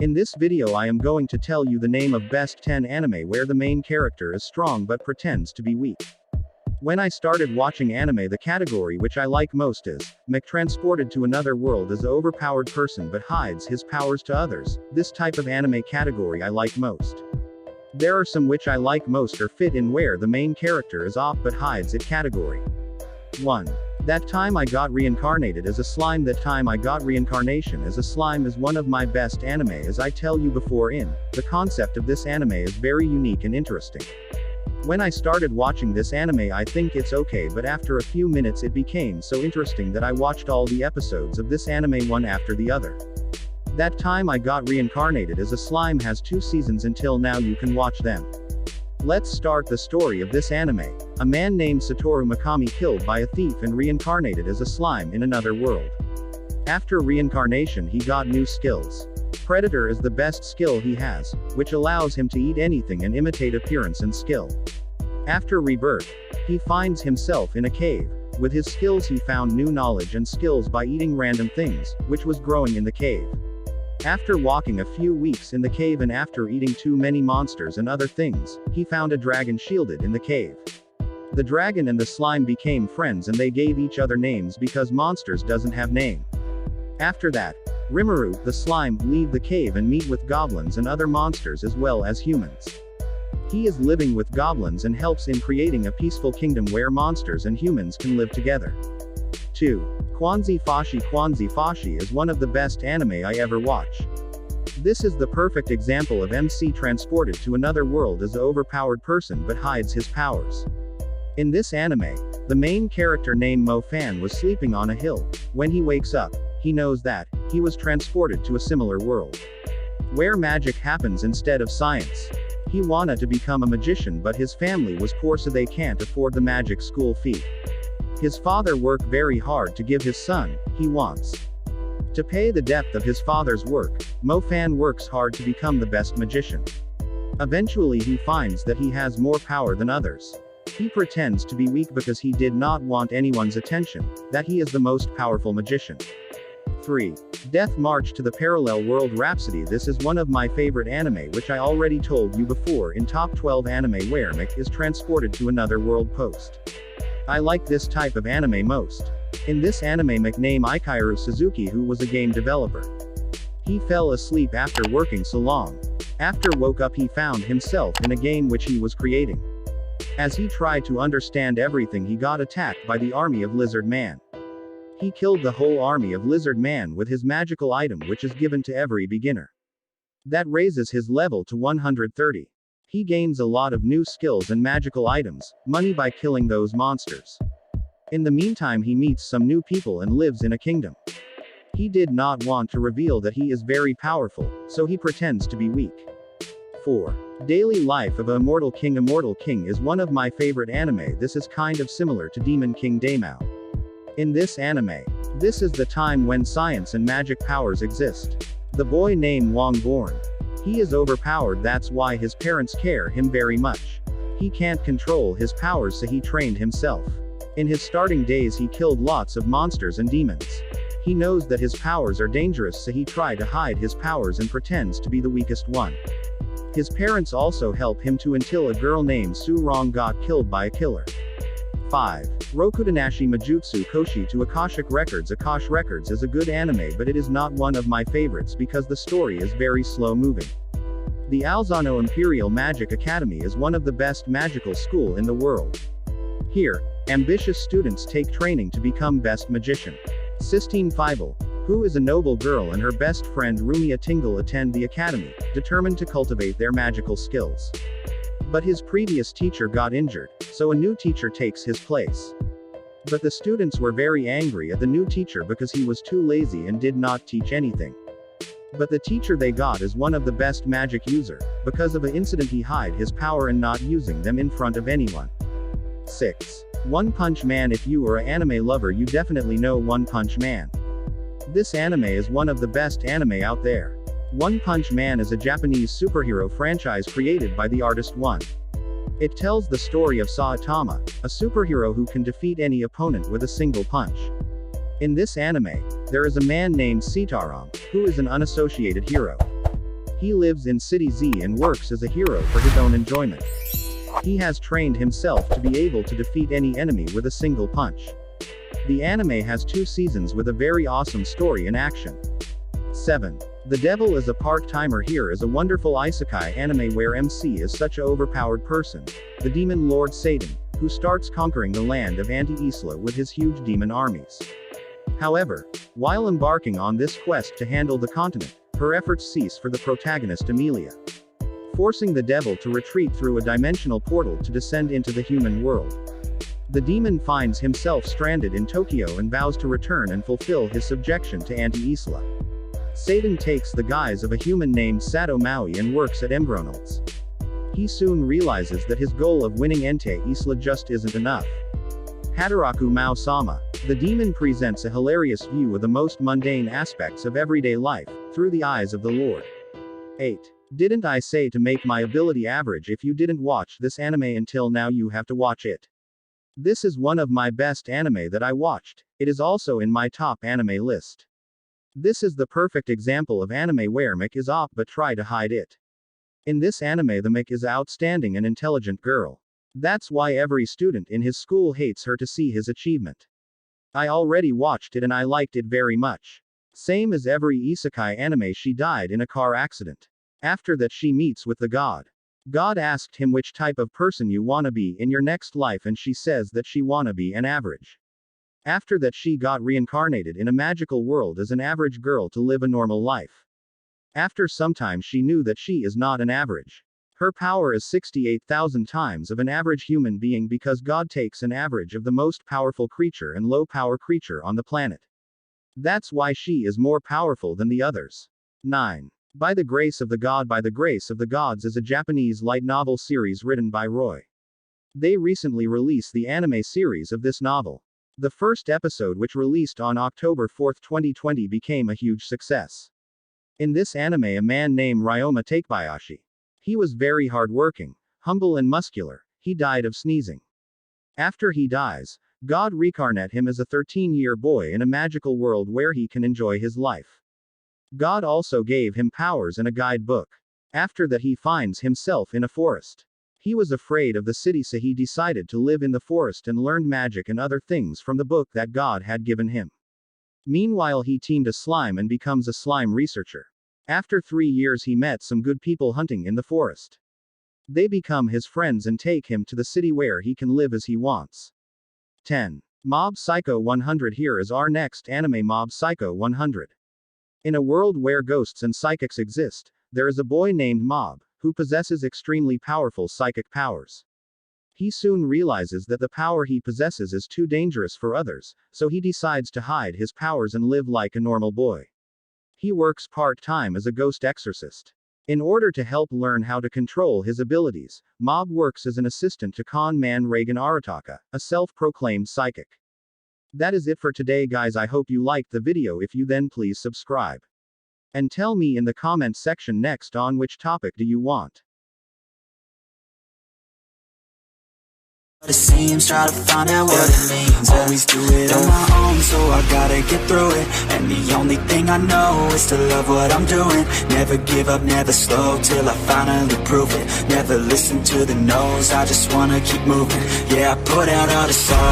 In this video I am going to tell you the name of best 10 anime where the main character is strong but pretends to be weak. When I started watching anime, the category which I like most is transported to another world as an overpowered person but hides his powers to others. This type of anime category I like most. There are some which I like most or fit in where the main character is off but hides it category. 1. That Time I Got Reincarnated as a Slime. That Time I Got Reincarnation as a Slime is one of my best anime, as I tell you before in. The concept of this anime is very unique and interesting. When I started watching this anime I think it's okay, but after a few minutes it became so interesting that I watched all the episodes of this anime one after the other. That Time I Got Reincarnated as a Slime has 2 seasons until now, you can watch them. Let's start the story of this anime. A man named Satoru Mikami killed by a thief and reincarnated as a slime in another world. After reincarnation he got new skills. Predator is the best skill he has, which allows him to eat anything and imitate appearance and skill. After rebirth, he finds himself in a cave. With his skills he found new knowledge and skills by eating random things, which was growing in the cave. After walking a few weeks in the cave and after eating too many monsters and other things, he found a dragon shielded in the cave. The dragon and the slime became friends and they gave each other names because monsters doesn't have name. After that, Rimuru, the slime, leave the cave and meet with goblins and other monsters as well as humans. He is living with goblins and helps in creating a peaceful kingdom where monsters and humans can live together. 2. Kwanzi Fashi. Kwanzi Fashi is one of the best anime I ever watch. This is the perfect example of MC transported to another world as an overpowered person but hides his powers. In this anime, the main character named Mo Fan was sleeping on a hill. When he wakes up, he knows that he was transported to a similar world where magic happens instead of science. He wanted to become a magician, but his family was poor so they can't afford the magic school fee. His father worked very hard to give his son he wants. To pay the depth of his father's work, Mo Fan works hard to become the best magician. Eventually he finds that he has more power than others. He pretends to be weak because he did not want anyone's attention, that he is the most powerful magician. 3. Death March to the Parallel World Rhapsody. This is one of my favorite anime, which I already told you before in top 12 anime where Mick is transported to another world post. I like this type of anime most. In this anime Mick named Ikairu Suzuki, who was a game developer. He fell asleep after working so long. After woke up he found himself in a game which he was creating. As he tried to understand everything he got attacked by the army of Lizard Man. He killed the whole army of Lizard Man with his magical item, which is given to every beginner. That raises his level to 130. He gains a lot of new skills and magical items, money by killing those monsters. In the meantime he meets some new people and lives in a kingdom. He did not want to reveal that he is very powerful, so he pretends to be weak. 4. Daily Life of an Immortal King. Immortal King is one of my favorite anime. This is kind of similar to Demon King Daimao. In this anime, this is the time when science and magic powers exist. The boy named Wong born. He is overpowered, that's why his parents care him very much. He can't control his powers so he trained himself. In his starting days he killed lots of monsters and demons. He knows that his powers are dangerous so he tried to hide his powers and pretends to be the weakest one. His parents also help him to until a girl named Su Rong got killed by a killer. 5. Rokudanashi Majutsu Koshi to Akashic Records. Akash Records is a good anime, but it is not one of my favorites because the story is very slow moving. The Alzano Imperial Magic Academy is one of the best magical school in the world. Here, ambitious students take training to become best magician. Sistine Fievel, who is a noble girl, and her best friend Rumia Tingle attend the academy, determined to cultivate their magical skills. But his previous teacher got injured, so a new teacher takes his place. But the students were very angry at the new teacher because he was too lazy and did not teach anything. But the teacher they got is one of the best magic user. Because of an incident he hide his power and not using them in front of anyone. 6. One Punch Man. If you are an anime lover you definitely know One Punch Man. This anime is one of the best anime out there. One Punch Man is a Japanese superhero franchise created by the artist One. It tells the story of Saitama, a superhero who can defeat any opponent with a single punch. In this anime, there is a man named Sitaram, who is an unassociated hero. He lives in City Z and works as a hero for his own enjoyment. He has trained himself to be able to defeat any enemy with a single punch. The anime has 2 seasons with a very awesome story and action. 7. The Devil is a part-timer. Here is a wonderful isekai anime where MC is such a overpowered person, the demon lord Satan, who starts conquering the land of Anti-Isla with his huge demon armies. However, while embarking on this quest to handle the continent, her efforts cease for the protagonist Emilia, forcing the devil to retreat through a dimensional portal to descend into the human world. The demon finds himself stranded in Tokyo and vows to return and fulfill his subjection to Anti-Isla. Satan takes the guise of a human named Sato Maui and works at Embronald's. He soon realizes that his goal of winning Anti-Isla just isn't enough. Hataraku Mao-sama. The demon presents a hilarious view of the most mundane aspects of everyday life, through the eyes of the Lord. 8. Didn't I say to make my ability average? If you didn't watch this anime until now, you have to watch it. This is one of my best anime that I watched. It is also in my top anime list. This is the perfect example of anime where Mick is op but try to hide it. In this anime the Mick is outstanding and intelligent girl. That's why every student in his school hates her to see his achievement. I already watched it and I liked it very much. Same as every isekai anime, she died in a car accident. After that she meets with the god. God asked him which type of person you wanna be in your next life and she says that she wanna be an average. After that she got reincarnated in a magical world as an average girl to live a normal life. After some time she knew that she is not an average. Her power is 68,000 times of an average human being because God takes an average of the most powerful creature and low power creature on the planet. That's why she is more powerful than the others. 9. By the Grace of the God. By the Grace of the Gods is a Japanese light novel series written by Roy. They recently released the anime series of this novel. The first episode, which released on October 4, 2020, became a huge success. In this anime, a man named Ryoma Takebayashi. He was very hardworking, humble and muscular. He died of sneezing. After he dies, God reincarnates him as a 13-year boy in a magical world where he can enjoy his life. God also gave him powers and a guidebook. After that he finds himself in a forest. He was afraid of the city, so he decided to live in the forest and learned magic and other things from the book that God had given him. Meanwhile he teamed a slime and becomes a slime researcher. After 3 years he met some good people hunting in the forest. They become his friends and take him to the city where he can live as he wants. 10. Mob Psycho 100. Here is our next anime, Mob Psycho 100. In a world where ghosts and psychics exist, there is a boy named Mob, who possesses extremely powerful psychic powers. He soon realizes that the power he possesses is too dangerous for others, so he decides to hide his powers and live like a normal boy. He works part-time as a ghost exorcist. In order to help learn how to control his abilities, Mob works as an assistant to con man Reagan Arataka, a self-proclaimed psychic. That is it for today, guys. I hope you liked the video. If you then please subscribe. And tell me in the comment section next on which topic do you want. It seems, try to find out what it means. Always do it on my own, so I gotta get through it. And the only thing I know is to love what I'm doing. Never give up, never slow, till I finally prove it. Never listen to the no's, I just wanna keep moving. Yeah, I put out all the songs.